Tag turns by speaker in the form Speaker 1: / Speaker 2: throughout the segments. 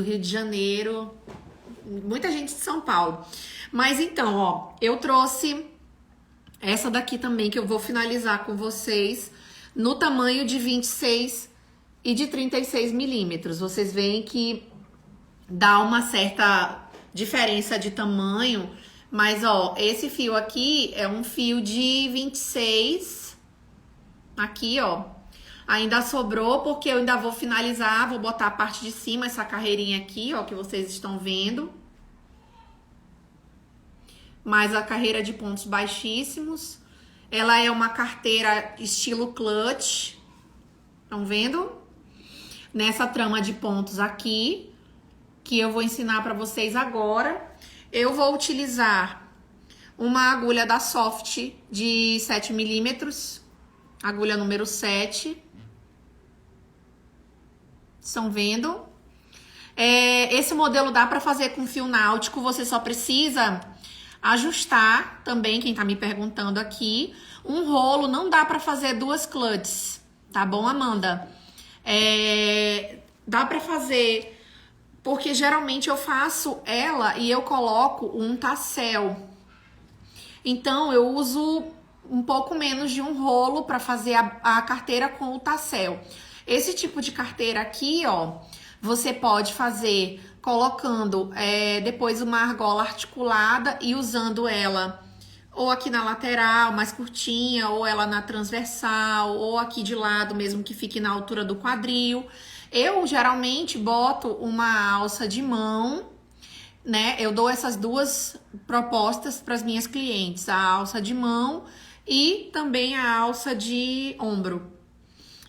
Speaker 1: do Rio de Janeiro, muita gente de São Paulo. Mas então, ó, eu trouxe essa daqui também, que eu vou finalizar com vocês, no tamanho de 26 e de 36 milímetros. Vocês veem que dá uma certa diferença de tamanho, mas ó, esse fio aqui é um fio de 26, aqui ó, ainda sobrou porque eu ainda vou finalizar, vou botar a parte de cima, essa carreirinha aqui ó, que vocês estão vendo, mais a carreira de pontos baixíssimos. Ela é uma carteira estilo clutch, estão vendo? Nessa trama de pontos aqui, que eu vou ensinar para vocês agora. Eu vou utilizar uma agulha da Soft de 7 milímetros, agulha número 7. Estão vendo? Esse modelo dá para fazer com fio náutico, você só precisa ajustar também, quem tá me perguntando aqui. Um rolo não dá para fazer duas clutches, tá bom, Amanda? Dá para fazer, porque geralmente eu faço ela e eu coloco um tassel. Então eu uso um pouco menos de um rolo para fazer a carteira com o tassel. Esse tipo de carteira aqui, ó, você pode fazer colocando depois uma argola articulada e usando ela ou aqui na lateral, mais curtinha, ou ela na transversal, ou aqui de lado mesmo, que fique na altura do quadril. Eu geralmente boto uma alça de mão, né? Eu dou essas duas propostas para as minhas clientes, a alça de mão e também a alça de ombro.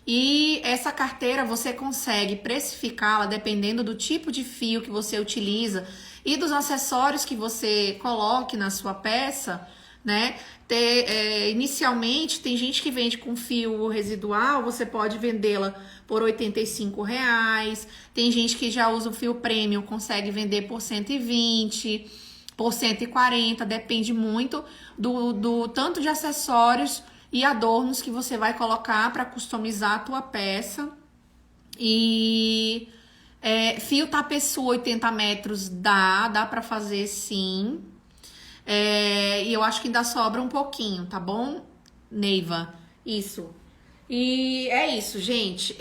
Speaker 1: E essa carteira você consegue precificá-la dependendo do tipo de fio que você utiliza e dos acessórios que você coloque na sua peça, né? Inicialmente tem gente que vende com fio residual, você pode vendê-la por R$ 85. Tem gente que já usa o fio premium, consegue vender por 120, por 140, depende muito do tanto de acessórios e adornos que você vai colocar para customizar a tua peça. E fio tapeçu 80 metros dá para fazer sim. E eu acho que ainda sobra um pouquinho, tá bom, Neiva? Isso. E é isso, gente.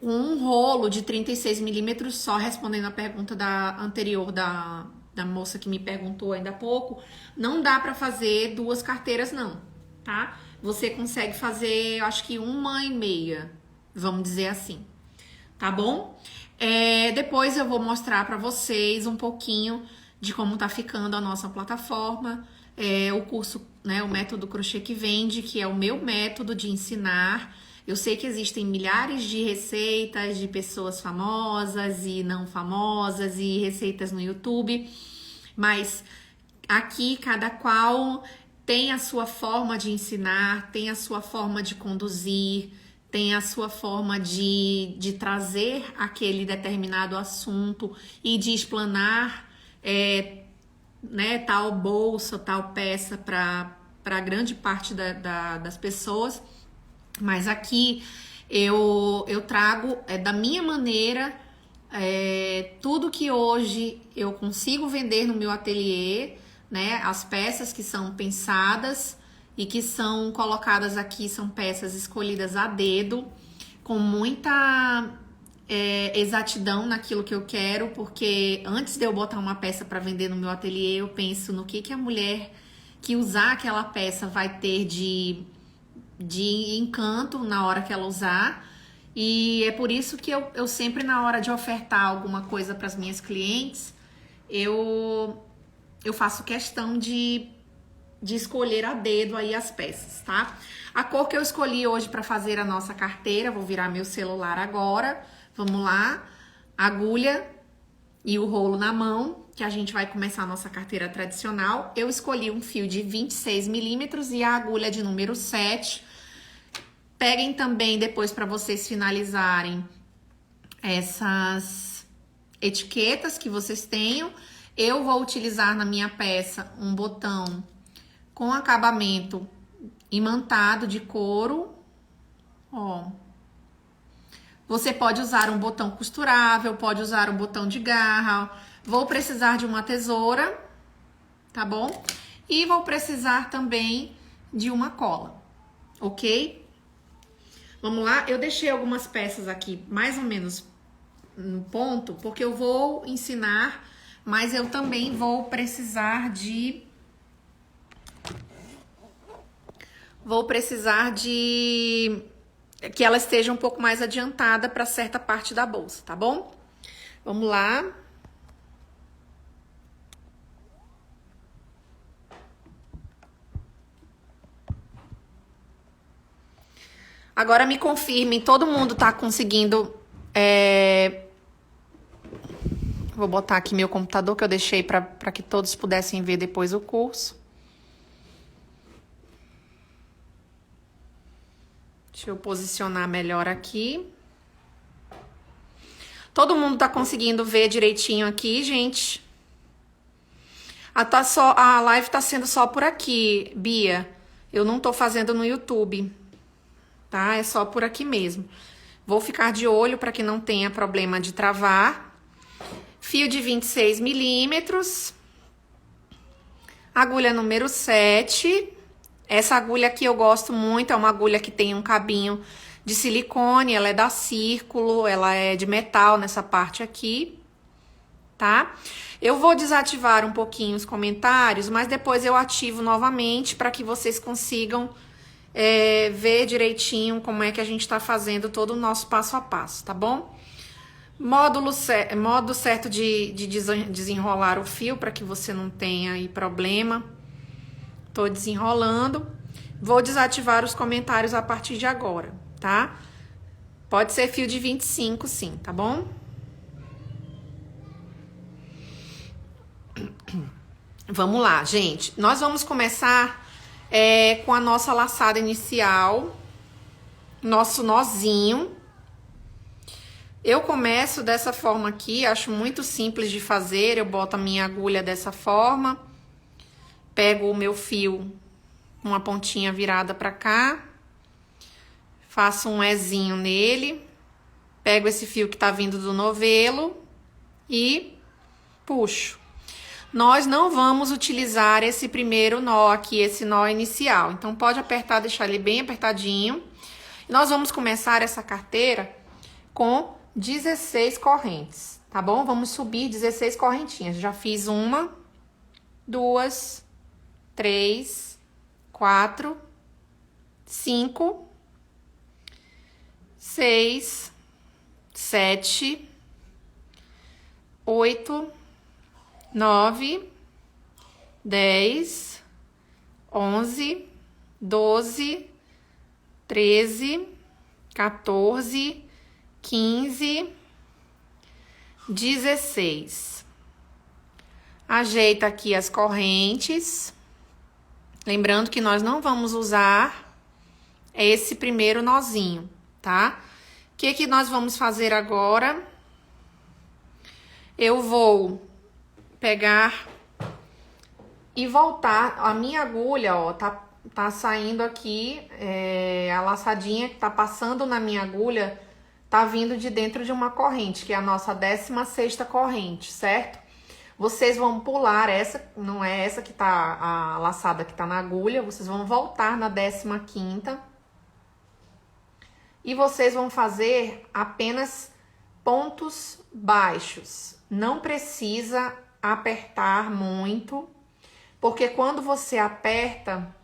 Speaker 1: Um rolo de 36 milímetros, só respondendo a pergunta anterior da moça que me perguntou ainda há pouco, não dá para fazer duas carteiras, não, tá? Você consegue fazer, acho que 1,5, vamos dizer assim, tá bom? Depois eu vou mostrar para vocês um pouquinho de como tá ficando a nossa plataforma, o curso, né, o método Crochê que Vende, que é o meu método de ensinar. Eu sei que existem milhares de receitas de pessoas famosas e não famosas e receitas no YouTube, mas aqui cada qual tem a sua forma de ensinar, tem a sua forma de conduzir, tem a sua forma de trazer aquele determinado assunto e de explanar né, tal bolsa, tal peça para grande parte das pessoas. Mas aqui eu trago da minha maneira tudo que hoje eu consigo vender no meu ateliê, né? As peças que são pensadas e que são colocadas aqui são peças escolhidas a dedo, com muita exatidão naquilo que eu quero, porque antes de eu botar uma peça para vender no meu ateliê, eu penso no que a mulher que usar aquela peça vai ter de encanto na hora que ela usar. E é por isso que eu sempre, na hora de ofertar alguma coisa para as minhas clientes, eu faço questão de escolher a dedo aí as peças, tá? A cor que eu escolhi hoje para fazer a nossa carteira, vou virar meu celular agora, vamos lá, agulha e o rolo na mão, que a gente vai começar a nossa carteira tradicional. Eu escolhi um fio de 26 milímetros e a agulha de número 7. Peguem também depois para vocês finalizarem essas etiquetas que vocês tenham. Eu vou utilizar na minha peça um botão com acabamento imantado de couro, ó, Você pode usar um botão costurável, pode usar um botão de garra. Vou precisar de uma tesoura, tá bom? E vou precisar também de uma cola, ok? Vamos lá, eu deixei algumas peças aqui mais ou menos no ponto, porque eu vou ensinar, mas eu também vou precisar de... que ela esteja um pouco mais adiantada para certa parte da bolsa, tá bom? Vamos lá. Agora me confirmem, todo mundo tá conseguindo... Vou botar aqui meu computador que eu deixei para que todos pudessem ver depois o curso. Deixa eu posicionar melhor aqui. Todo mundo tá conseguindo ver direitinho aqui, gente? A live tá sendo só por aqui, Bia. Eu não tô fazendo no YouTube, tá? É só por aqui mesmo. Vou ficar de olho para que não tenha problema de travar. Fio de 26 milímetros. Agulha número 7. Essa agulha aqui eu gosto muito, é uma agulha que tem um cabinho de silicone, ela é da Círculo, ela é de metal nessa parte aqui, tá? Eu vou desativar um pouquinho os comentários, mas depois eu ativo novamente para que vocês consigam ver direitinho como é que a gente tá fazendo todo o nosso passo a passo, tá bom? Modo certo de desenrolar o fio para que você não tenha aí problema. Tô desenrolando. Vou desativar os comentários a partir de agora, tá? Pode ser fio de 25, sim, tá bom? Vamos lá, gente. Nós vamos começar com a nossa laçada inicial, nosso nozinho. Eu começo dessa forma aqui, acho muito simples de fazer. Eu boto a minha agulha dessa forma, pego o meu fio com a pontinha virada pra cá, faço um Ezinho nele, pego esse fio que tá vindo do novelo e puxo. Nós não vamos utilizar esse primeiro nó aqui, esse nó inicial. Então, pode apertar, deixar ele bem apertadinho. Nós vamos começar essa carteira com 16 correntes, tá bom? Vamos subir 16 correntinhas. Já fiz 1, 2, 3, 4, 5, 6, 7, 8, 9, 10, 11, 12, 13, 14, 15, 16. Ajeita aqui as correntes. Lembrando que nós não vamos usar esse primeiro nozinho, tá? O que nós vamos fazer agora? Eu vou pegar e voltar. A minha agulha, ó, tá saindo aqui, a laçadinha que tá passando na minha agulha tá vindo de dentro de uma corrente, que é a nossa 16ª corrente, certo? Vocês vão pular essa, não é essa que tá a laçada que tá na agulha, vocês vão voltar na 15ª e vocês vão fazer apenas pontos baixos. Não precisa apertar muito, porque quando você aperta,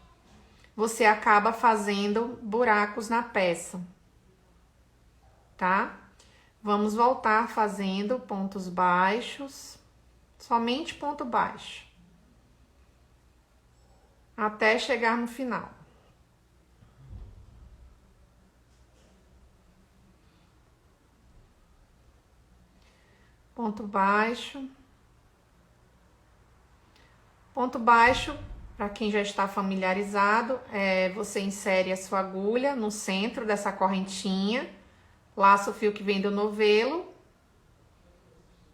Speaker 1: você acaba fazendo buracos na peça, tá? Vamos voltar fazendo pontos baixos, somente ponto baixo, até chegar no final. Ponto baixo. Ponto baixo, para quem já está familiarizado, você insere a sua agulha no centro dessa correntinha, laça o fio que vem do novelo,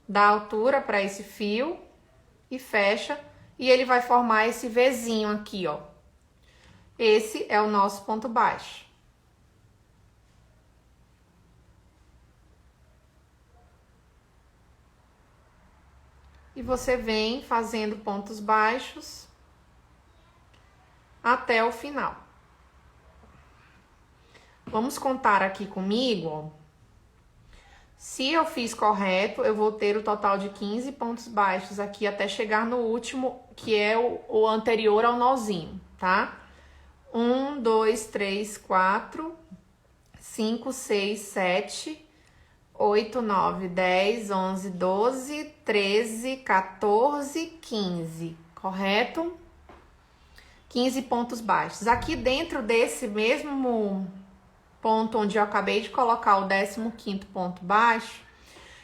Speaker 1: dá altura para esse fio e fecha, e ele vai formar esse Vzinho aqui, ó. Esse é o nosso ponto baixo. E você vem fazendo pontos baixos até o final. Vamos contar aqui comigo, ó. Se eu fiz correto, eu vou ter o total de 15 pontos baixos aqui até chegar no último, que é o anterior ao nozinho, tá? 1, 2, 3, 4, 5, 6, 7, 8, 9, 10, 11, 12, 13, 14, 15, correto? 15 pontos baixos. Aqui dentro desse mesmo ponto onde eu acabei de colocar o 15º ponto baixo,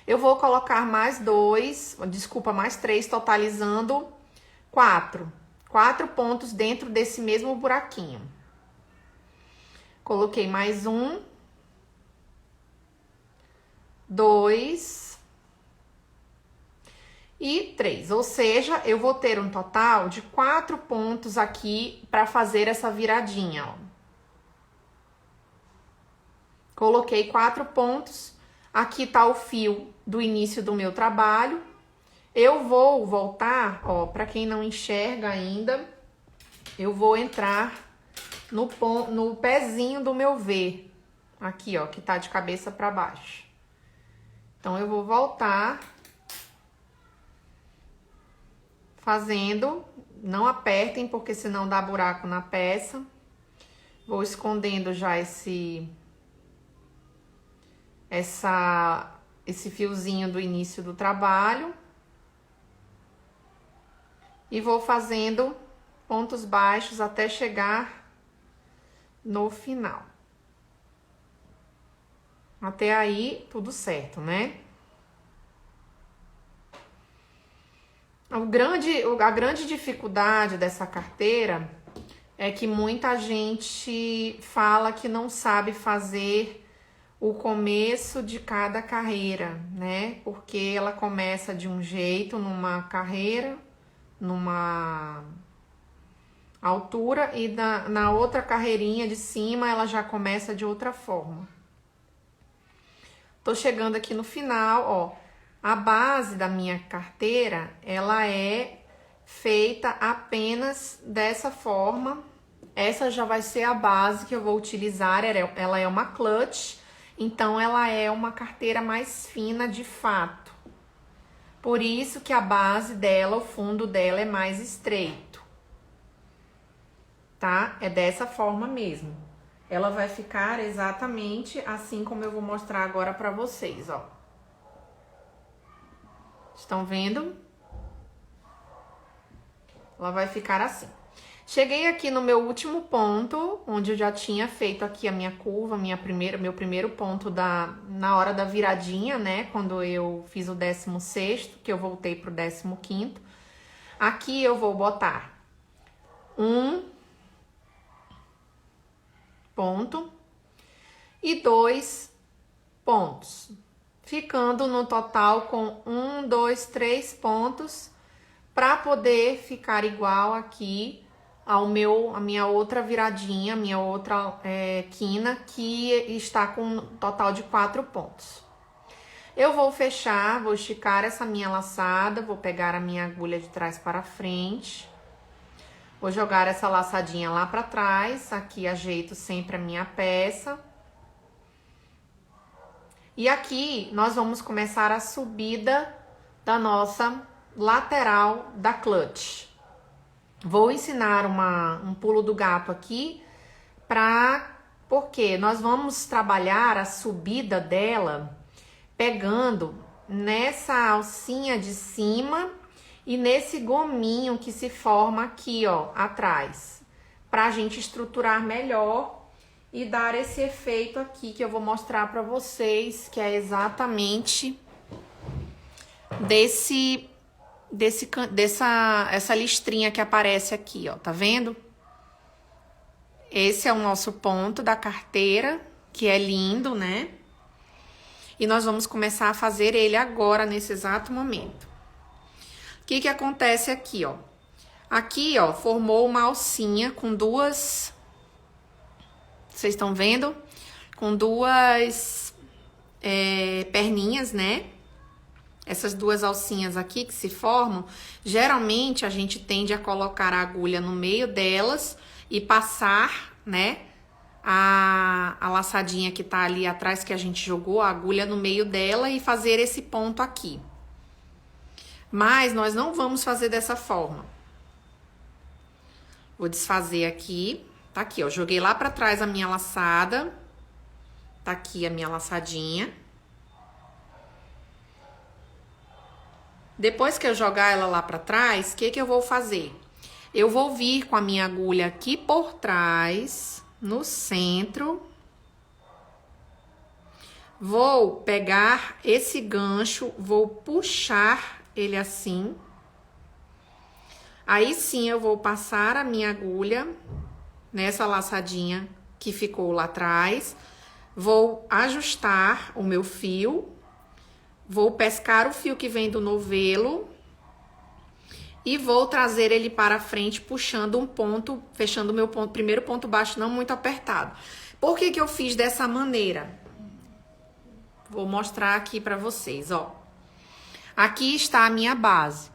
Speaker 1: eu vou colocar mais mais 3, totalizando 4 pontos dentro desse mesmo buraquinho. Coloquei mais 1, 2 e 3, ou seja, eu vou ter um total de 4 pontos aqui para fazer essa viradinha, ó. Coloquei 4 pontos, aqui tá o fio do início do meu trabalho. Eu vou voltar, ó, para quem não enxerga ainda, eu vou entrar no pezinho do meu V, aqui, ó, que tá de cabeça para baixo. Então, eu vou voltar fazendo, não apertem, porque senão dá buraco na peça. Vou escondendo já esse fiozinho do início do trabalho. E vou fazendo pontos baixos até chegar no final. Até aí, tudo certo, né? A grande dificuldade dessa carteira é que muita gente fala que não sabe fazer o começo de cada carreira, né? Porque ela começa de um jeito numa carreira, numa altura, e na outra carreirinha de cima ela já começa de outra forma. Tô chegando aqui no final, ó. A base da minha carteira, ela é feita apenas dessa forma. Essa já vai ser a base que eu vou utilizar, ela é uma clutch. Então, ela é uma carteira mais fina de fato. Por isso que a base dela, o fundo dela é mais estreito. Tá? É dessa forma mesmo. Ela vai ficar exatamente assim como eu vou mostrar agora pra vocês, ó. Estão vendo? Ela vai ficar assim. Cheguei aqui no meu último ponto, onde eu já tinha feito aqui a minha curva, meu primeiro ponto na hora da viradinha, né? Quando eu fiz o 16º, que eu voltei pro 15º. Aqui eu vou botar um ponto e 2 pontos, ficando no total com 1, 2, 3 pontos, para poder ficar igual aqui a minha outra viradinha, minha outra quina, que está com um total de 4 pontos. Eu vou fechar, vou esticar essa minha laçada, vou pegar a minha agulha de trás para frente, vou jogar essa laçadinha lá para trás, aqui ajeito sempre a minha peça. E aqui nós vamos começar a subida da nossa lateral da clutch. Vou ensinar um pulo do gato aqui, porque nós vamos trabalhar a subida dela pegando nessa alcinha de cima e nesse gominho que se forma aqui, ó, atrás, pra gente estruturar melhor e dar esse efeito aqui que eu vou mostrar pra vocês, que é exatamente essa listrinha que aparece aqui, ó, tá vendo? Esse é o nosso ponto da carteira, que é lindo, né? E nós vamos começar a fazer ele agora, nesse exato momento. O que acontece aqui, ó? Aqui, ó, formou uma alcinha com duas... Vocês estão vendo? Com duas perninhas, né? essas duas alcinhas aqui que se formam, geralmente a gente tende a colocar a agulha no meio delas e passar, né, a laçadinha que tá ali atrás que a gente jogou, a agulha no meio dela e fazer esse ponto aqui. Mas nós não vamos fazer dessa forma. Vou desfazer aqui, tá aqui, ó, joguei lá pra trás a minha laçada, tá aqui a minha laçadinha. Depois que eu jogar ela lá pra trás, o que que eu vou fazer? Eu vou vir com a minha agulha aqui por trás, no centro. Vou pegar esse gancho, vou puxar ele assim. Aí sim eu vou passar a minha agulha nessa laçadinha que ficou lá atrás. Vou ajustar o meu fio. Vou pescar o fio que vem do novelo e vou trazer ele para frente, puxando um ponto, fechando o meu ponto, primeiro ponto baixo não muito apertado. Por que que eu fiz dessa maneira? Vou mostrar aqui para vocês, ó. Aqui está a minha base.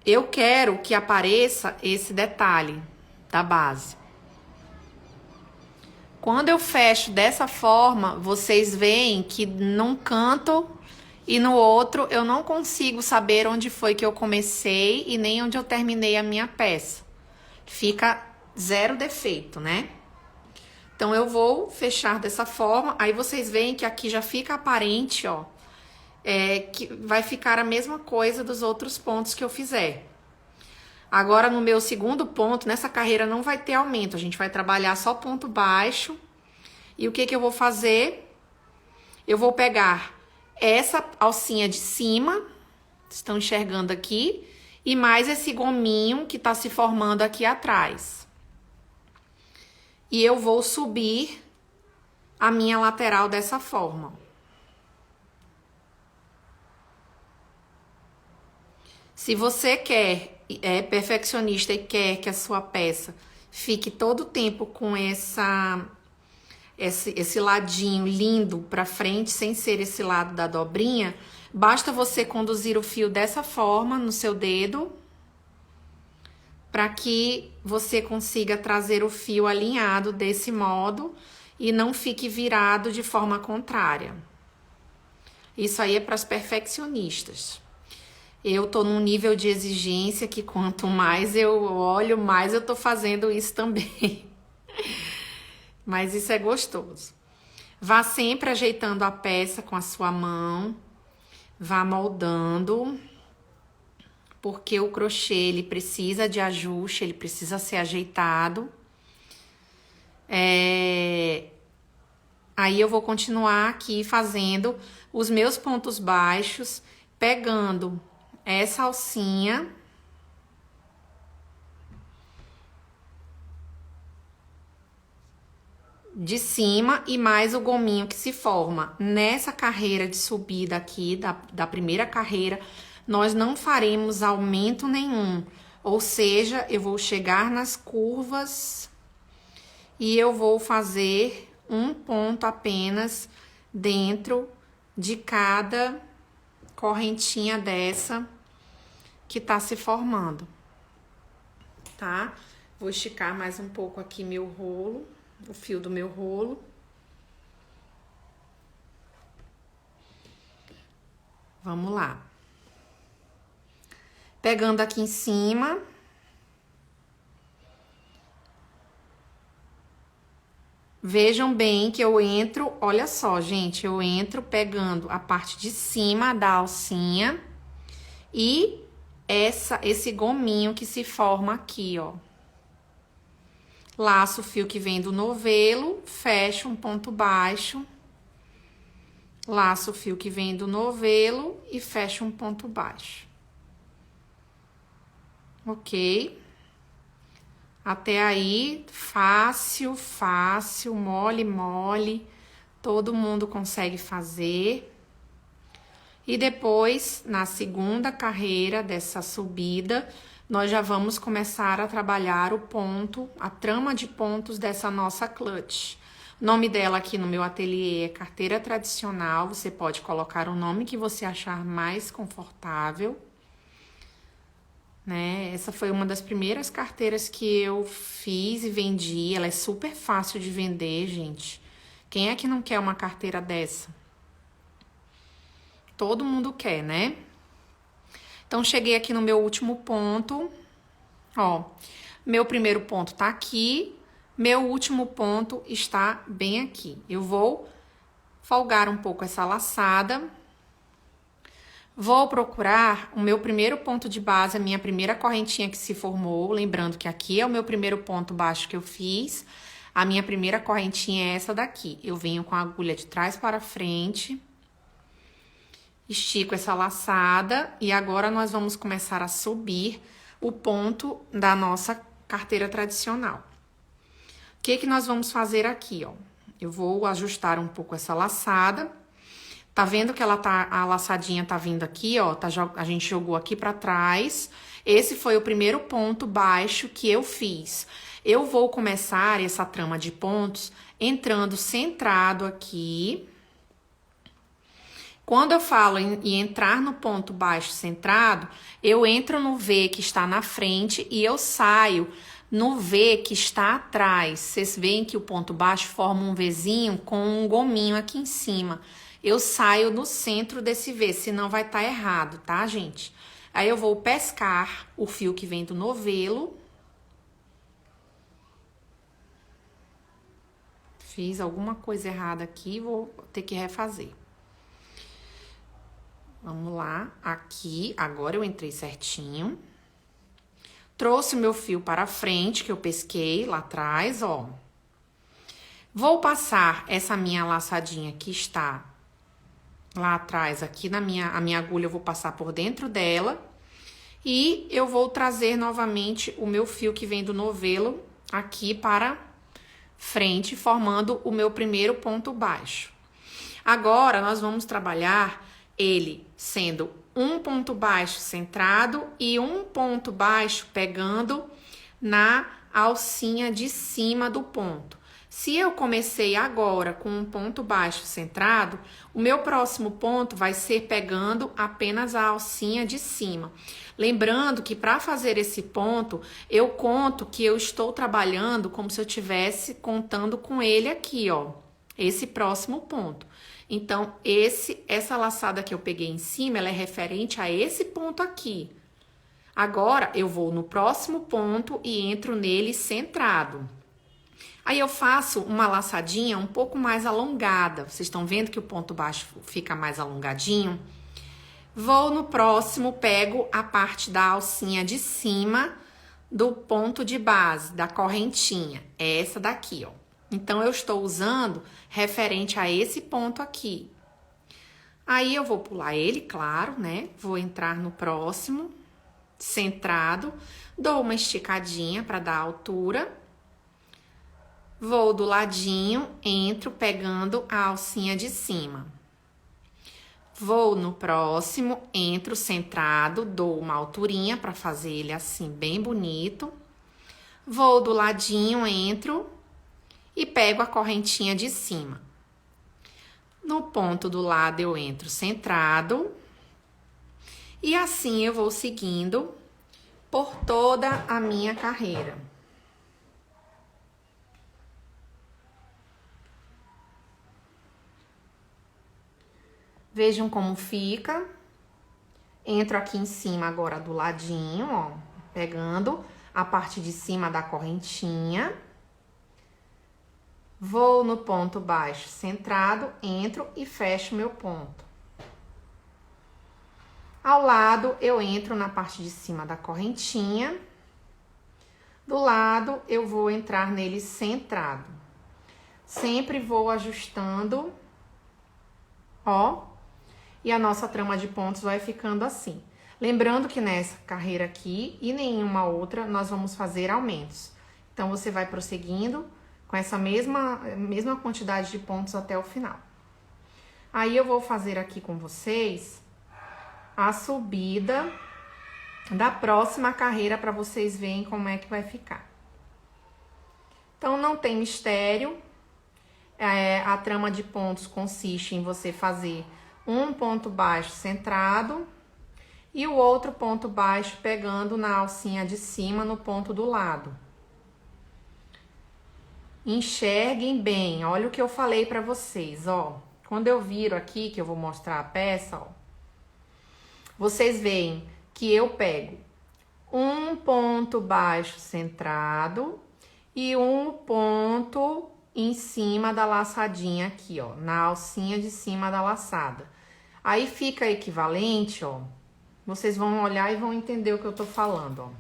Speaker 1: Eu quero que apareça esse detalhe da base. Quando eu fecho dessa forma, vocês veem que num canto e no outro eu não consigo saber onde foi que eu comecei e nem onde eu terminei a minha peça. Fica zero defeito, né? Então eu vou fechar dessa forma, aí vocês veem que aqui já fica aparente, ó, que vai ficar a mesma coisa dos outros pontos que eu fizer. Agora, no meu segundo ponto, nessa carreira não vai ter aumento. A gente vai trabalhar só ponto baixo. E o que que eu vou fazer? Eu vou pegar essa alcinha de cima, estão enxergando aqui, e mais esse gominho que tá se formando aqui atrás. E eu vou subir a minha lateral dessa forma. Se você é perfeccionista e quer que a sua peça fique todo o tempo com esse ladinho lindo pra frente, sem ser esse lado da dobrinha, basta você conduzir o fio dessa forma no seu dedo, para que você consiga trazer o fio alinhado desse modo e não fique virado de forma contrária. Isso aí é para as perfeccionistas. Eu tô num nível de exigência que quanto mais eu olho, mais eu tô fazendo isso também. Mas isso é gostoso. Vá sempre ajeitando a peça com a sua mão. Vá moldando. Porque o crochê, ele precisa de ajuste, ele precisa ser ajeitado. Aí eu vou continuar aqui fazendo os meus pontos baixos, pegando essa alcinha de cima e mais o gominho que se forma. Nessa carreira de subida aqui, da primeira carreira, nós não faremos aumento nenhum. Ou seja, eu vou chegar nas curvas e eu vou fazer um ponto apenas dentro de cada correntinha dessa que tá se formando, tá? Vou esticar mais um pouco aqui meu rolo, o fio do meu rolo. Vamos lá. Pegando aqui em cima. Vejam bem que eu entro, olha só, gente, eu entro pegando a parte de cima da alcinha e esse gominho que se forma aqui, ó. Laço o fio que vem do novelo, fecho um ponto baixo. Laço o fio que vem do novelo e fecho um ponto baixo. Ok? Até aí, fácil, fácil, mole, mole. Todo mundo consegue fazer. E depois, na segunda carreira dessa subida, nós já vamos começar a trabalhar o ponto, a trama de pontos dessa nossa clutch. O nome dela aqui no meu ateliê é carteira tradicional. Você pode colocar o nome que você achar mais confortável, né? Essa foi uma das primeiras carteiras que eu fiz e vendi. Ela é super fácil de vender, gente. Quem é que não quer uma carteira dessa? Todo mundo quer, né? Então, cheguei aqui no meu último ponto. Ó, meu primeiro ponto tá aqui. Meu último ponto está bem aqui. Eu vou folgar um pouco essa laçada. Vou procurar o meu primeiro ponto de base, a minha primeira correntinha que se formou. Lembrando que aqui é o meu primeiro ponto baixo que eu fiz. A minha primeira correntinha é essa daqui. Eu venho com a agulha de trás para frente. Estico essa laçada. E agora nós vamos começar a subir o ponto da nossa carteira tradicional. O que que nós vamos fazer aqui, ó? Eu vou ajustar um pouco essa laçada. Tá vendo que a laçadinha tá vindo aqui, ó? A gente jogou aqui pra trás. Esse foi o primeiro ponto baixo que eu fiz. Eu vou começar essa trama de pontos entrando centrado aqui. Quando eu falo em entrar no ponto baixo centrado, eu entro no V que está na frente e eu saio no V que está atrás. Vocês veem que o ponto baixo forma um Vzinho com um gominho aqui em cima. Eu saio no centro desse V, senão vai estar errado, tá, gente? Aí eu vou pescar o fio que vem do novelo. Fiz alguma coisa errada aqui, vou ter que refazer. Vamos lá, aqui, agora eu entrei certinho. Trouxe o meu fio para frente, que eu pesquei lá atrás, ó. Vou passar essa minha laçadinha que está lá atrás, aqui a minha agulha, eu vou passar por dentro dela. E eu vou trazer novamente o meu fio que vem do novelo aqui para frente, formando o meu primeiro ponto baixo. Agora, nós vamos trabalhar ele sendo um ponto baixo centrado e um ponto baixo pegando na alcinha de cima do ponto. Se eu comecei agora com um ponto baixo centrado, o meu próximo ponto vai ser pegando apenas a alcinha de cima. Lembrando que para fazer esse ponto, eu conto que eu estou trabalhando como se eu estivesse contando com ele aqui, ó, esse próximo ponto. Então, essa laçada que eu peguei em cima, ela é referente a esse ponto aqui. Agora, eu vou no próximo ponto e entro nele centrado. Aí, eu faço uma laçadinha um pouco mais alongada. Vocês estão vendo que o ponto baixo fica mais alongadinho? Vou no próximo, pego a parte da alcinha de cima do ponto de base, da correntinha. É essa daqui, ó. Então, eu estou usando referente a esse ponto aqui. Aí, eu vou pular ele, claro, né? Vou entrar no próximo, centrado. Dou uma esticadinha para dar altura. Vou do ladinho, entro pegando a alcinha de cima. Vou no próximo, entro centrado, dou uma alturinha para fazer ele assim, bem bonito. Vou do ladinho, entro e pego a correntinha de cima. No ponto do lado eu entro centrado. E assim eu vou seguindo por toda a minha carreira. Vejam como fica. Entro aqui em cima agora do ladinho, ó, pegando a parte de cima da correntinha. Vou no ponto baixo centrado, entro e fecho meu ponto. Ao lado, eu entro na parte de cima da correntinha. Do lado, eu vou entrar nele centrado. Sempre vou ajustando, ó, e a nossa trama de pontos vai ficando assim. Lembrando que nessa carreira aqui e nenhuma outra, nós vamos fazer aumentos. Então, você vai prosseguindo com essa mesma quantidade de pontos até o final. Aí, eu vou fazer aqui com vocês a subida da próxima carreira para vocês verem como é que vai ficar. Então, não tem mistério. A trama de pontos consiste em você fazer um ponto baixo centrado e o outro ponto baixo pegando na alcinha de cima no ponto do lado. Enxerguem bem, olha o que eu falei para vocês, ó. Quando eu viro aqui, que eu vou mostrar a peça, ó, vocês veem que eu pego um ponto baixo centrado e um ponto em cima da laçadinha aqui, ó, na alcinha de cima da laçada. Aí fica equivalente, ó, vocês vão olhar e vão entender o que eu tô falando, ó.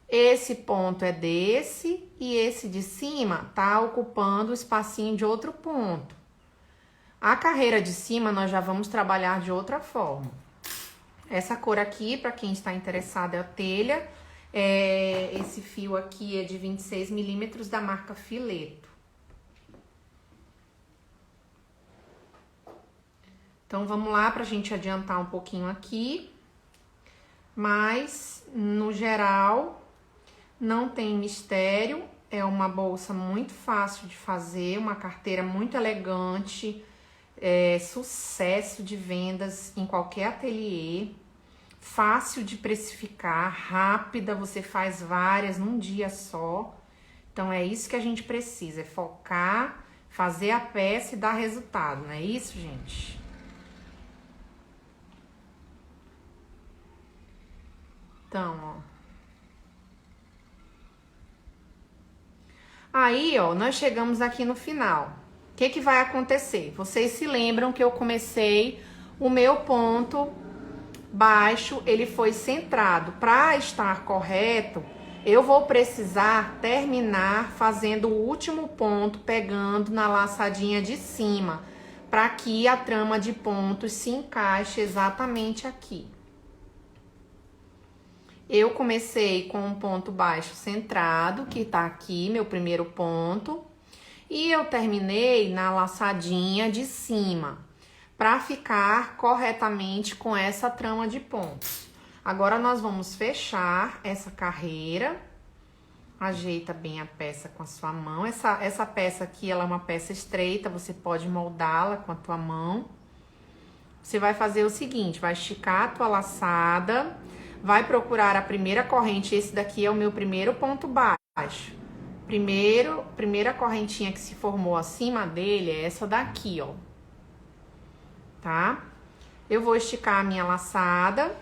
Speaker 1: Esse ponto é desse e esse de cima tá ocupando o espacinho de outro ponto. A carreira de cima nós já vamos trabalhar de outra forma. Essa cor aqui, para quem está interessado, é a telha. Esse fio aqui é de 26 milímetros da marca Fileto. Então, vamos lá pra gente adiantar um pouquinho aqui. Mas, no geral, não tem mistério. É uma bolsa muito fácil de fazer, uma carteira muito elegante. Sucesso de vendas em qualquer ateliê. Fácil de precificar, rápida, você faz várias num dia só. Então, é isso que a gente precisa, é focar, fazer a peça e dar resultado, não é isso, gente? Então, ó. Aí, ó, nós chegamos aqui no final. O que vai acontecer? Vocês se lembram que eu comecei o meu ponto baixo, ele foi centrado. Para estar correto, eu vou precisar terminar fazendo o último ponto, pegando na laçadinha de cima, para que a trama de pontos se encaixe exatamente aqui. Eu comecei com um ponto baixo centrado, que tá aqui, meu primeiro ponto, e eu terminei na laçadinha de cima, para ficar corretamente com essa trama de pontos. Agora, nós vamos fechar essa carreira. Ajeita bem a peça com a sua mão. Essa peça aqui, ela é uma peça estreita, você pode moldá-la com a tua mão. Você vai fazer o seguinte, vai esticar a tua laçada, vai procurar a primeira corrente. Esse daqui é o meu primeiro ponto baixo. Primeira correntinha que se formou acima dele é essa daqui, ó. Tá? Eu vou esticar a minha laçada,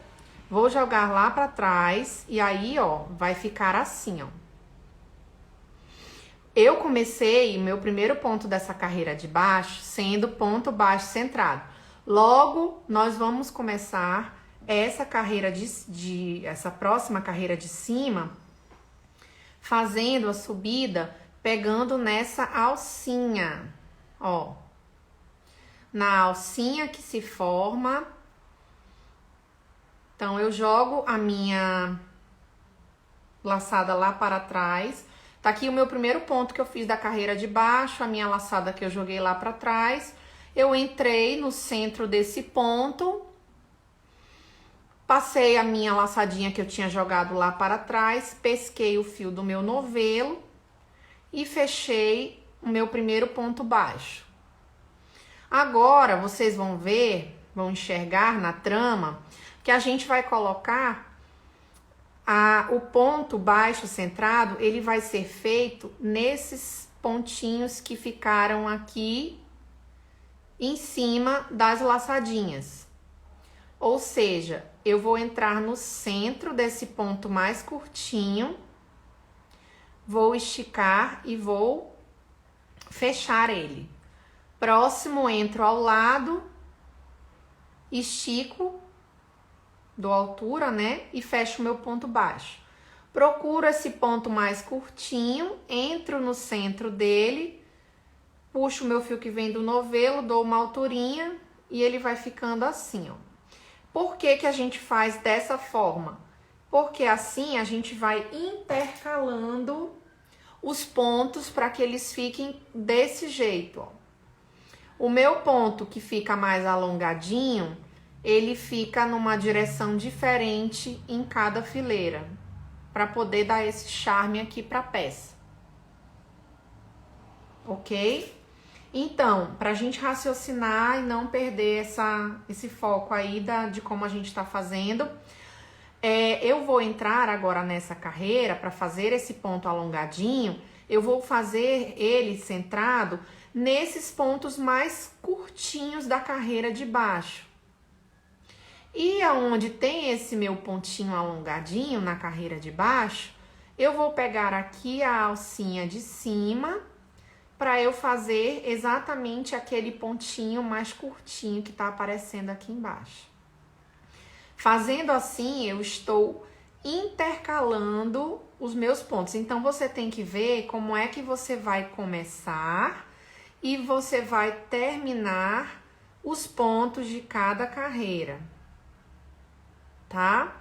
Speaker 1: vou jogar lá pra trás e aí, ó, vai ficar assim, ó. Eu comecei o meu primeiro ponto dessa carreira de baixo sendo ponto baixo centrado. Logo, nós vamos começar essa carreira essa próxima carreira de cima, fazendo a subida, pegando nessa alcinha, ó. Na alcinha que se forma. Então, eu jogo a minha laçada lá para trás. Tá aqui o meu primeiro ponto que eu fiz da carreira de baixo, a minha laçada que eu joguei lá para trás. Eu entrei no centro desse ponto, passei a minha laçadinha que eu tinha jogado lá para trás, pesquei o fio do meu novelo e fechei o meu primeiro ponto baixo. Agora, vocês vão ver, vão enxergar na trama, que a gente vai colocar o ponto baixo centrado, ele vai ser feito nesses pontinhos que ficaram aqui em cima das laçadinhas. Ou seja, eu vou entrar no centro desse ponto mais curtinho, vou esticar e vou fechar ele. Próximo, entro ao lado, estico, dou altura, né? E fecho o meu ponto baixo. Procuro esse ponto mais curtinho, entro no centro dele, puxo o meu fio que vem do novelo, dou uma alturinha e ele vai ficando assim, ó. Por que que a gente faz dessa forma? Porque assim a gente vai intercalando os pontos para que eles fiquem desse jeito, ó. O meu ponto que fica mais alongadinho, ele fica numa direção diferente em cada fileira, para poder dar esse charme aqui para a peça. Ok? Então, pra gente raciocinar e não perder esse foco aí de como a gente tá fazendo, eu vou entrar agora nessa carreira para fazer esse ponto alongadinho, eu vou fazer ele centrado nesses pontos mais curtinhos da carreira de baixo. E aonde tem esse meu pontinho alongadinho na carreira de baixo, eu vou pegar aqui a alcinha de cima para eu fazer exatamente aquele pontinho mais curtinho que tá aparecendo aqui embaixo. Fazendo assim, eu estou intercalando os meus pontos. Então, você tem que ver como é que você vai começar e você vai terminar os pontos de cada carreira, tá?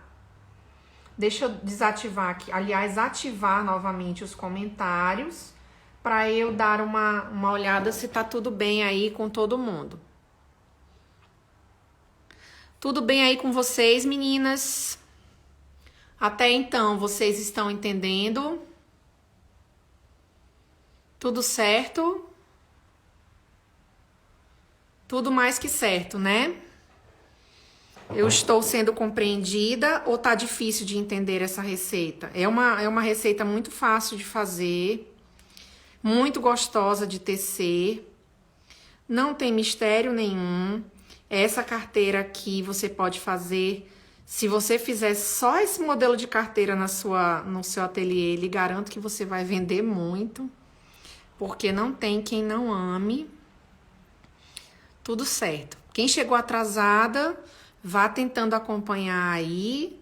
Speaker 1: Deixa eu desativar aqui, aliás, ativar novamente os comentários para eu dar uma olhada se tá tudo bem aí com todo mundo. Tudo bem aí com vocês, meninas? Até então, vocês estão entendendo? Tudo certo? Tudo mais que certo, né? Eu estou sendo compreendida ou tá difícil de entender essa receita? É uma receita muito fácil de fazer, muito gostosa de tecer, não tem mistério nenhum. Essa carteira aqui você pode fazer, se você fizer só esse modelo de carteira no seu ateliê, lhe garanto que você vai vender muito, porque não tem quem não ame. Tudo certo. Quem chegou atrasada, vá tentando acompanhar aí.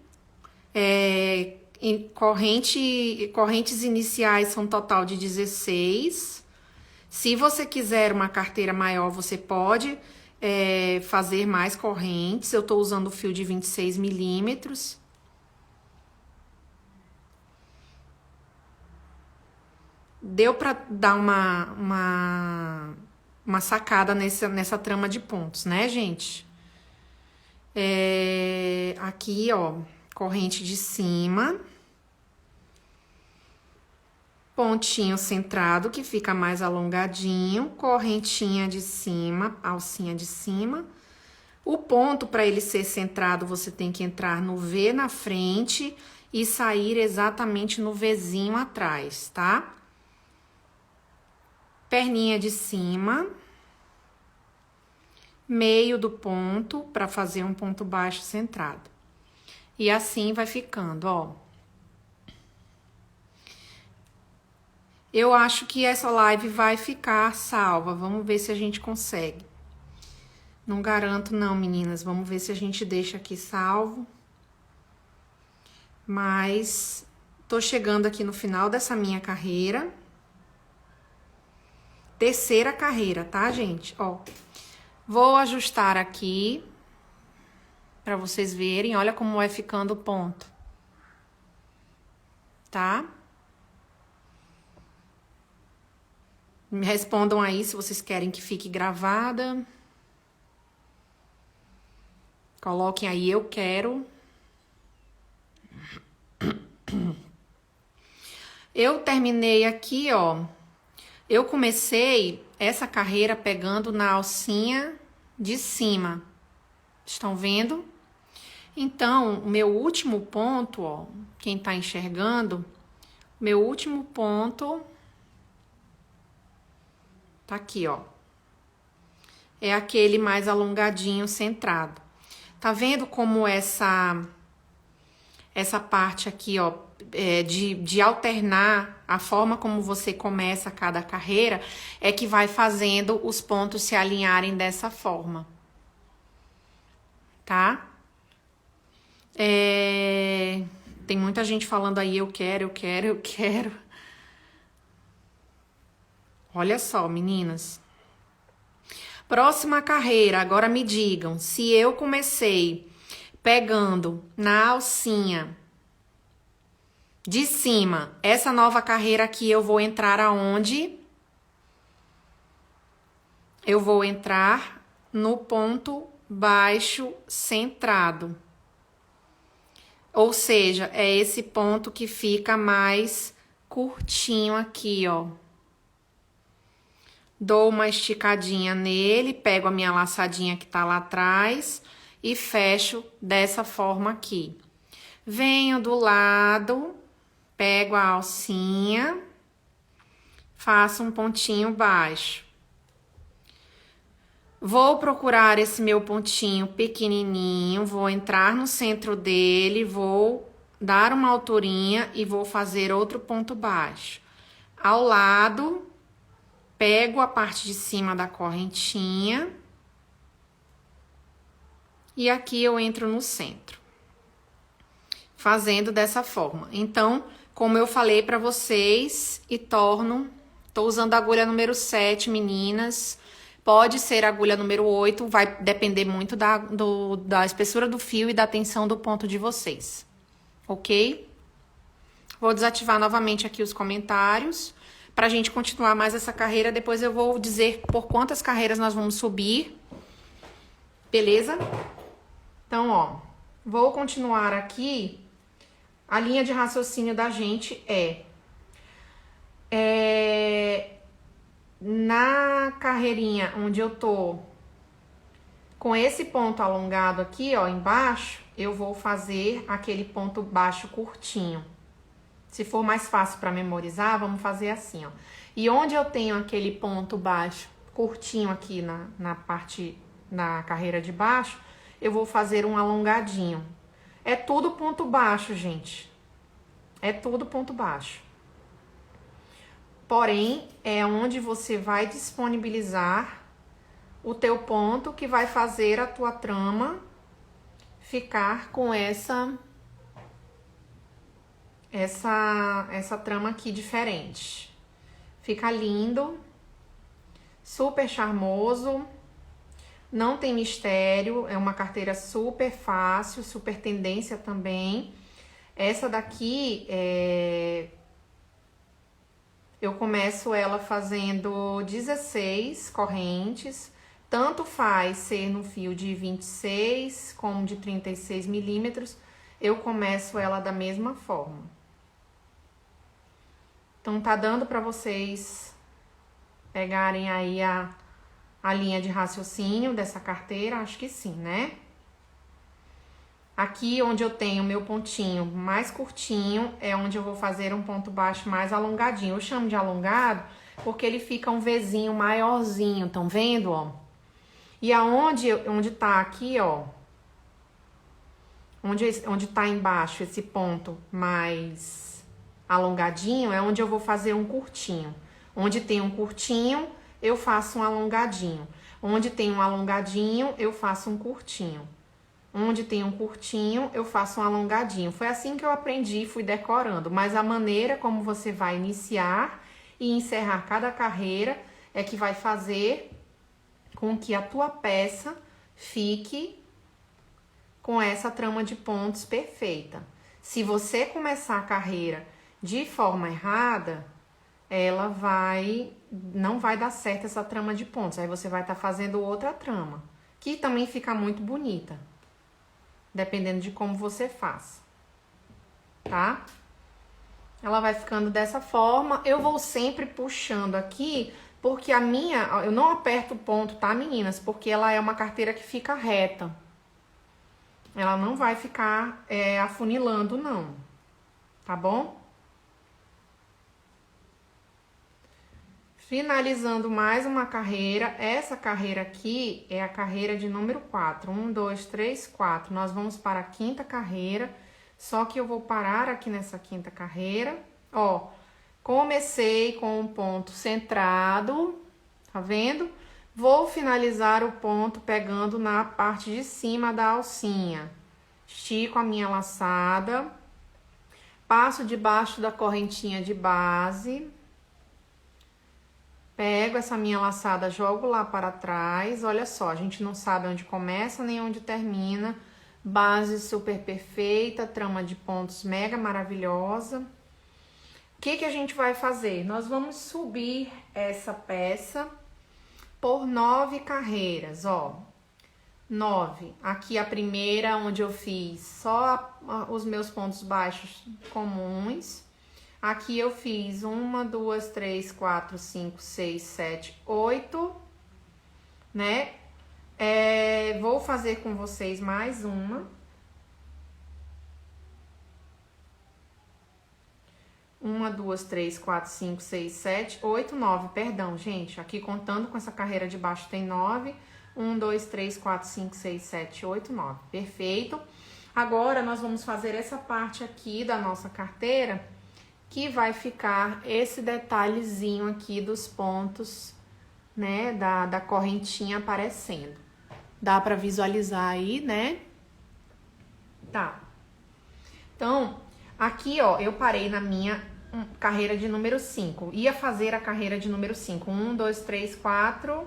Speaker 1: Correntes iniciais são um total de 16. Se você quiser uma carteira maior, você pode fazer mais correntes. Eu estou usando o fio de 26 milímetros. Deu para dar uma sacada nessa trama de pontos, né, gente? Aqui, ó, corrente de cima, pontinho centrado que fica mais alongadinho, correntinha de cima, alcinha de cima. O ponto, para ele ser centrado, você tem que entrar no V na frente e sair exatamente no Vzinho atrás, tá? Perninha de cima, meio do ponto para fazer um ponto baixo centrado. E assim vai ficando, ó. Eu acho que essa live vai ficar salva. Vamos ver se a gente consegue. Não garanto não, meninas. Vamos ver se a gente deixa aqui salvo. Mas tô chegando aqui no final dessa minha carreira. Terceira carreira, tá, gente? Ó. Vou ajustar aqui para vocês verem. Olha como vai ficando o ponto. Tá? Me respondam aí se vocês querem que fique gravada. Coloquem aí, eu quero. Eu terminei aqui, ó. Eu comecei essa carreira pegando na alcinha de cima. Estão vendo? Então, o meu último ponto, ó, quem tá enxergando, meu último ponto tá aqui, ó. É aquele mais alongadinho, centrado. Tá vendo como essa parte aqui, ó, de alternar a forma como você começa cada carreira, é que vai fazendo os pontos se alinharem dessa forma. Tá? Tem muita gente falando aí, eu quero. Olha só, meninas. Próxima carreira, agora me digam, se eu comecei pegando na alcinha de cima, essa nova carreira aqui eu vou entrar aonde? Eu vou entrar no ponto baixo centrado. Ou seja, é esse ponto que fica mais curtinho aqui, ó. dou uma esticadinha nele, pego a minha laçadinha que tá lá atrás e fecho dessa forma aqui. Venho do lado, pego a alcinha, faço um pontinho baixo. Vou procurar esse meu pontinho pequenininho, vou entrar no centro dele, vou dar uma alturinha e vou fazer outro ponto baixo. Ao lado, pego a parte de cima da correntinha e aqui eu entro no centro, fazendo dessa forma. Então, como eu falei pra vocês, tô usando a agulha número 7, meninas. Pode ser a agulha número 8, vai depender muito da espessura do fio e da tensão do ponto de vocês, ok? Vou desativar novamente aqui os comentários, pra gente continuar mais essa carreira. Depois eu vou dizer por quantas carreiras nós vamos subir, beleza? Então, ó, vou continuar aqui. A linha de raciocínio da gente na carreirinha onde eu tô com esse ponto alongado aqui, ó, embaixo, eu vou fazer aquele ponto baixo curtinho. Se for mais fácil para memorizar, vamos fazer assim, ó. E onde eu tenho aquele ponto baixo curtinho aqui na parte, na carreira de baixo, eu vou fazer um alongadinho. É tudo ponto baixo, gente. É tudo ponto baixo. Porém, é onde você vai disponibilizar o teu ponto que vai fazer a tua trama ficar com essa trama aqui diferente. Fica lindo, super charmoso, não tem mistério, é uma carteira super fácil, super tendência também. Essa daqui eu começo ela fazendo 16 correntes, tanto faz ser no fio de 26 como de 36 milímetros, eu começo ela da mesma forma. Então, tá dando pra vocês pegarem aí a linha de raciocínio dessa carteira? Acho que sim, né? Aqui onde eu tenho o meu pontinho mais curtinho, é onde eu vou fazer um ponto baixo mais alongadinho. Eu chamo de alongado porque ele fica um Vzinho maiorzinho, estão vendo, ó? E onde tá aqui, ó, onde tá embaixo esse ponto mais alongadinho, é onde eu vou fazer um curtinho. Onde tem um curtinho, eu faço um alongadinho. Onde tem um alongadinho, eu faço um curtinho. Onde tem um curtinho, eu faço um alongadinho. Foi assim que eu aprendi, fui decorando. Mas a maneira como você vai iniciar e encerrar cada carreira é que vai fazer com que a tua peça fique com essa trama de pontos perfeita. Se você começar a carreira de forma errada, não vai dar certo essa trama de pontos. Aí você vai estar fazendo outra trama, que também fica muito bonita, dependendo de como você faz, tá? Ela vai ficando dessa forma. Eu vou sempre puxando aqui, porque eu não aperto o ponto, tá, meninas? Porque ela é uma carteira que fica reta. Ela não vai ficar afunilando, não, tá bom? Finalizando mais uma carreira. Essa carreira aqui é a carreira de número 4. 1, 2, 3, 4. Nós vamos para a quinta carreira. Só que eu vou parar aqui nessa quinta carreira. Ó, comecei com um ponto centrado, tá vendo? Vou finalizar o ponto pegando na parte de cima da alcinha. Estico a minha laçada. Passo debaixo da correntinha de base. Pego essa minha laçada, jogo lá para trás. Olha só, a gente não sabe onde começa nem onde termina. Base super perfeita, trama de pontos mega maravilhosa. O que a gente vai fazer? Nós vamos subir essa peça por 9 carreiras, ó. 9. Aqui a primeira, onde eu fiz só os meus pontos baixos comuns. Aqui eu fiz 1, 2, 3, 4, 5, 6, 7, 8, né? Vou fazer com vocês mais uma. 1, 2, 3, 4, 5, 6, 7, 8, 9. Perdão, gente. Aqui contando com essa carreira de baixo tem 9. 1, 2, 3, 4, 5, 6, 7, 8, 9. Perfeito. Agora, nós vamos fazer essa parte aqui da nossa carteira, que vai ficar esse detalhezinho aqui dos pontos, né, da correntinha aparecendo. Dá pra visualizar aí, né? Tá. Então, aqui, ó, eu parei na minha carreira de número 5. Ia fazer a carreira de número 5. 1, 2, 3, 4.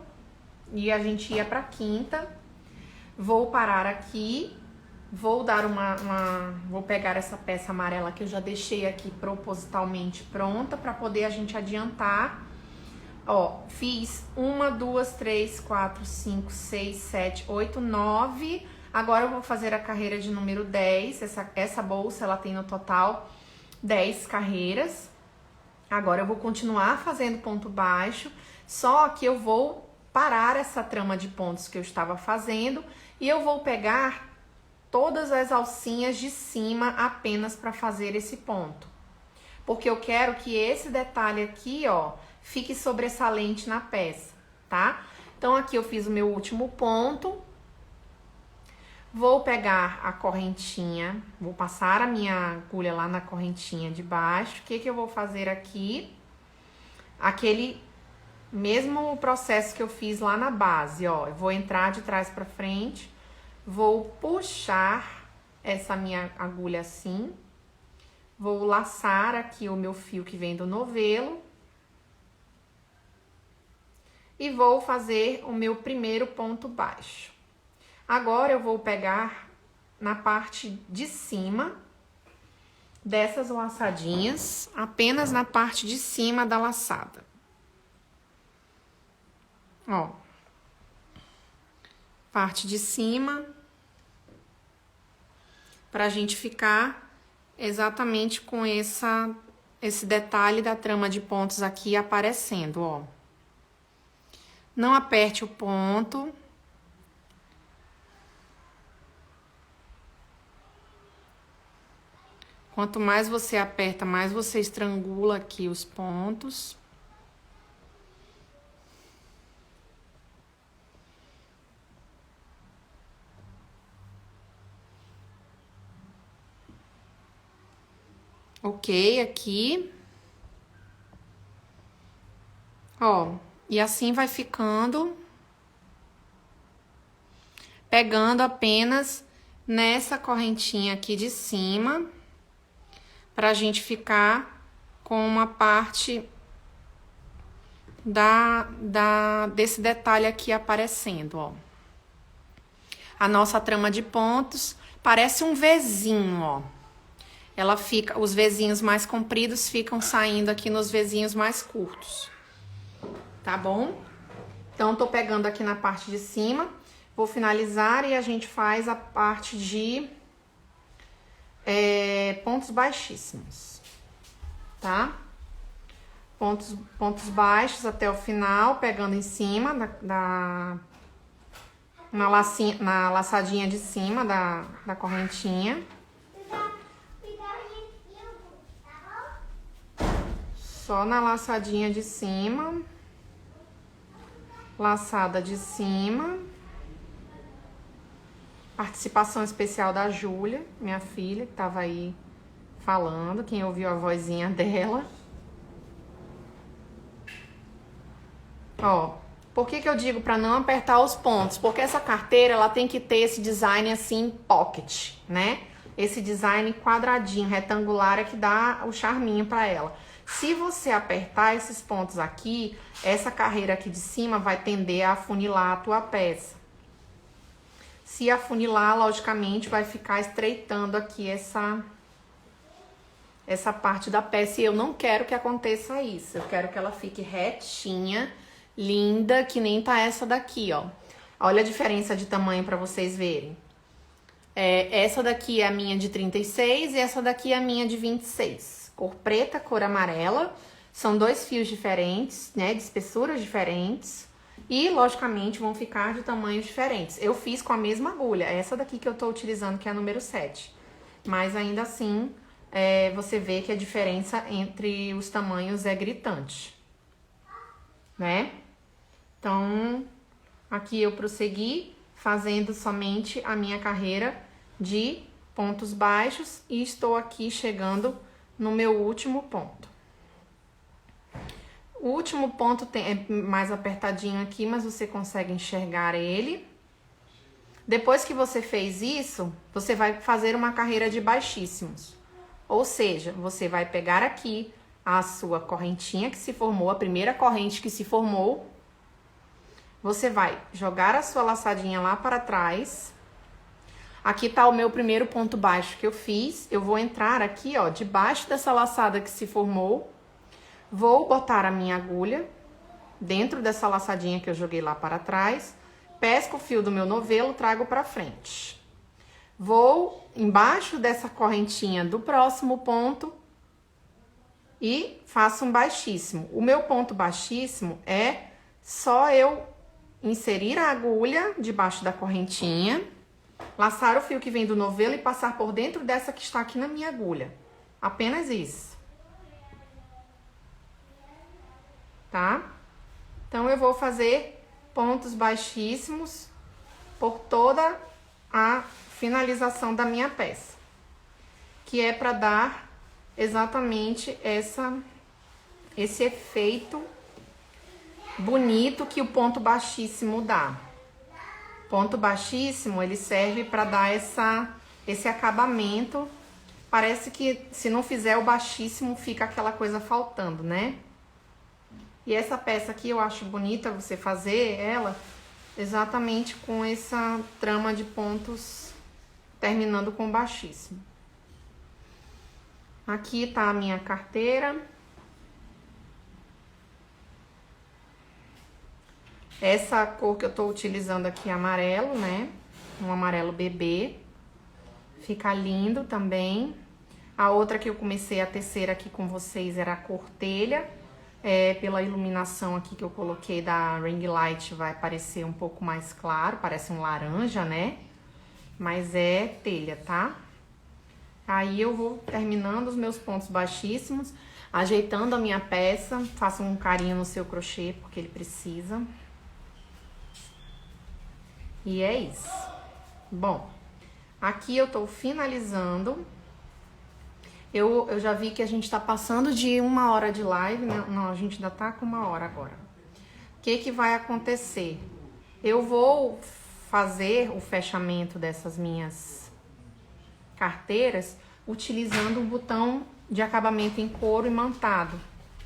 Speaker 1: E a gente ia pra quinta. Vou parar aqui. Vou dar vou pegar essa peça amarela que eu já deixei aqui propositalmente pronta pra poder a gente adiantar. Ó, fiz 1, 2, 3, 4, 5, 6, 7, 8, 9. Agora eu vou fazer a carreira de número 10. Essa bolsa, ela tem no total 10 carreiras. Agora eu vou continuar fazendo ponto baixo, só que eu vou parar essa trama de pontos que eu estava fazendo e eu vou pegar todas as alcinhas de cima apenas para fazer esse ponto. Porque eu quero que esse detalhe aqui, ó, fique sobressalente na peça, tá? Então, aqui eu fiz o meu último ponto. Vou pegar a correntinha, vou passar a minha agulha lá na correntinha de baixo. O que que eu vou fazer aqui? Aquele mesmo processo que eu fiz lá na base, ó. Eu vou entrar de trás pra frente, vou puxar essa minha agulha assim. Vou laçar aqui o meu fio que vem do novelo. E vou fazer o meu primeiro ponto baixo. Agora eu vou pegar na parte de cima dessas laçadinhas, apenas na parte de cima da laçada. Ó. Parte de cima, pra gente ficar exatamente com esse detalhe da trama de pontos aqui aparecendo, ó. Não aperte o ponto. Quanto mais você aperta, mais você estrangula aqui os pontos. Ok, aqui. Ó, e assim vai ficando. Pegando apenas nessa correntinha aqui de cima. Pra gente ficar com uma parte desse detalhe aqui aparecendo, ó. A nossa trama de pontos parece um Vzinho, ó. Ela fica, os Vzinhos mais compridos ficam saindo aqui nos Vzinhos mais curtos. Tá bom? Então, tô pegando aqui na parte de cima, vou finalizar e a gente faz a parte de pontos baixíssimos, tá? Pontos baixos até o final, pegando em cima na laçadinha de cima da correntinha. Só na laçadinha de cima. Laçada de cima. Participação especial da Júlia, minha filha, que tava aí falando, quem ouviu a vozinha dela. Ó, por que eu digo para não apertar os pontos? Porque essa carteira, ela tem que ter esse design assim, pocket, né? Esse design quadradinho, retangular, é que dá o charminho para ela. Se você apertar esses pontos aqui, essa carreira aqui de cima vai tender a afunilar a tua peça. Se afunilar, logicamente, vai ficar estreitando aqui essa parte da peça. E eu não quero que aconteça isso. Eu quero que ela fique retinha, linda, que nem tá essa daqui, ó. Olha a diferença de tamanho pra vocês verem. Essa daqui é a minha de 36 e essa daqui é a minha de 26. cor preta, cor amarela. São 2 fios diferentes, né, de espessuras diferentes. E, logicamente, vão ficar de tamanhos diferentes. Eu fiz com a mesma agulha, essa daqui que eu tô utilizando, que é a número 7. Mas, ainda assim, você vê que a diferença entre os tamanhos é gritante, né? Então, aqui eu prossegui fazendo somente a minha carreira de pontos baixos e estou aqui chegando no meu último ponto. O último ponto é mais apertadinho aqui, mas você consegue enxergar ele. Depois que você fez isso, você vai fazer uma carreira de baixíssimos. Ou seja, você vai pegar aqui a sua correntinha que se formou, a primeira corrente que se formou. Você vai jogar a sua laçadinha lá para trás. Aqui tá o meu primeiro ponto baixo que eu fiz. Eu vou entrar aqui, ó, debaixo dessa laçada que se formou. Vou botar a minha agulha dentro dessa laçadinha que eu joguei lá para trás. Pesco o fio do meu novelo, trago para frente. Vou embaixo dessa correntinha do próximo ponto e faço um baixíssimo. O meu ponto baixíssimo é só eu inserir a agulha debaixo da correntinha, laçar o fio que vem do novelo e passar por dentro dessa que está aqui na minha agulha. Apenas isso. Tá? Então, eu vou fazer pontos baixíssimos por toda a finalização da minha peça, que é para dar exatamente esse efeito bonito que o ponto baixíssimo dá. Ponto baixíssimo, ele serve para dar esse acabamento. Parece que se não fizer o baixíssimo, fica aquela coisa faltando, né? E essa peça aqui eu acho bonita você fazer ela exatamente com essa trama de pontos terminando com baixíssimo. Aqui tá a minha carteira. Essa cor que eu tô utilizando aqui é amarelo, né? Um amarelo bebê. Fica lindo também. A outra que eu comecei a tecer aqui com vocês era a cor telha. Pela iluminação aqui que eu coloquei da ring light vai parecer um pouco mais claro, parece um laranja, né? Mas é telha, tá? Aí eu vou terminando os meus pontos baixíssimos, ajeitando a minha peça, faça um carinho no seu crochê, porque ele precisa. E é isso. Bom, aqui eu tô finalizando. Eu já vi que a gente tá passando de 1 hora de live, né? Não, a gente ainda tá com 1 hora agora. O que que vai acontecer? Eu vou fazer o fechamento dessas minhas carteiras utilizando um botão de acabamento em couro imantado,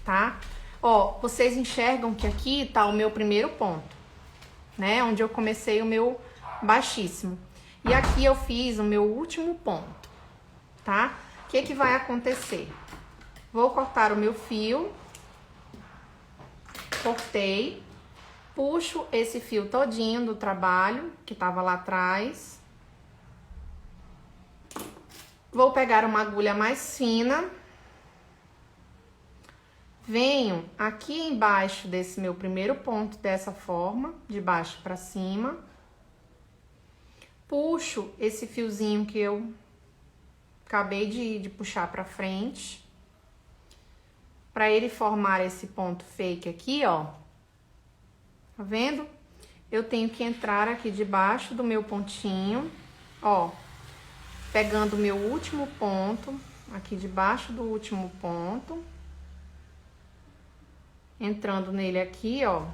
Speaker 1: tá? Ó, vocês enxergam que aqui tá o meu primeiro ponto, né? Onde eu comecei o meu baixíssimo. E aqui eu fiz o meu último ponto, tá? O que que vai acontecer? Vou cortar o meu fio, cortei, puxo esse fio todinho do trabalho que tava lá atrás. Vou pegar uma agulha mais fina, venho aqui embaixo desse meu primeiro ponto dessa forma, de baixo para cima, puxo esse fiozinho que eu acabei de puxar para frente, para ele formar esse ponto fake aqui, ó. Tá vendo? Eu tenho que entrar aqui debaixo do meu pontinho, ó, pegando o meu último ponto, aqui debaixo do último ponto, entrando nele aqui, ó,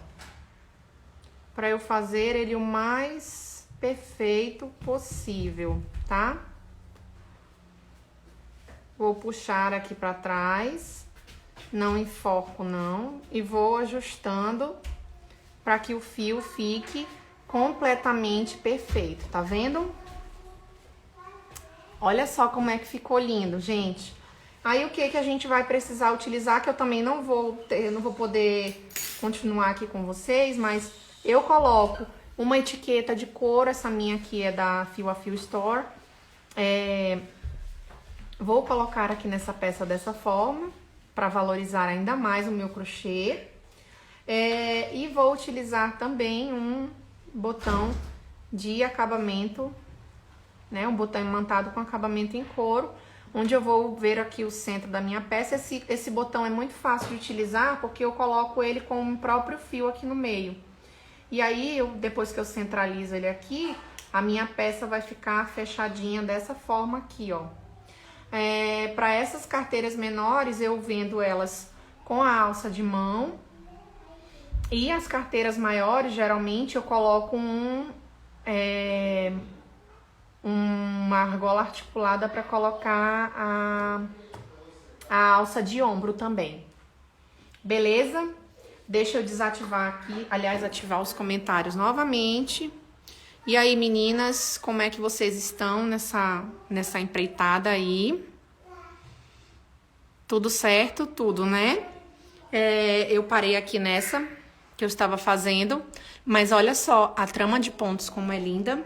Speaker 1: para eu fazer ele o mais perfeito possível, tá? Vou puxar aqui para trás, não enforco não, e vou ajustando para que o fio fique completamente perfeito, tá vendo? Olha só como é que ficou lindo, gente. Aí o que que a gente vai precisar utilizar, que eu também não vou poder continuar aqui com vocês, mas eu coloco uma etiqueta de couro, essa minha aqui é da Fio a Fio Store. Vou colocar aqui nessa peça dessa forma, para valorizar ainda mais o meu crochê. E vou utilizar também um botão de acabamento, né? Um botão imantado com acabamento em couro, onde eu vou ver aqui o centro da minha peça. Esse botão é muito fácil de utilizar, porque eu coloco ele com o próprio fio aqui no meio. E aí, depois que eu centralizo ele aqui, a minha peça vai ficar fechadinha dessa forma aqui, ó. Para essas carteiras menores, eu vendo elas com a alça de mão. E as carteiras maiores, geralmente, eu coloco uma argola articulada para colocar a alça de ombro também. Beleza? Deixa eu desativar aqui, aliás, ativar os comentários novamente. E aí, meninas, como é que vocês estão nessa empreitada aí? Tudo certo? Tudo, né? Eu parei aqui nessa que eu estava fazendo, mas olha só a trama de pontos como é linda.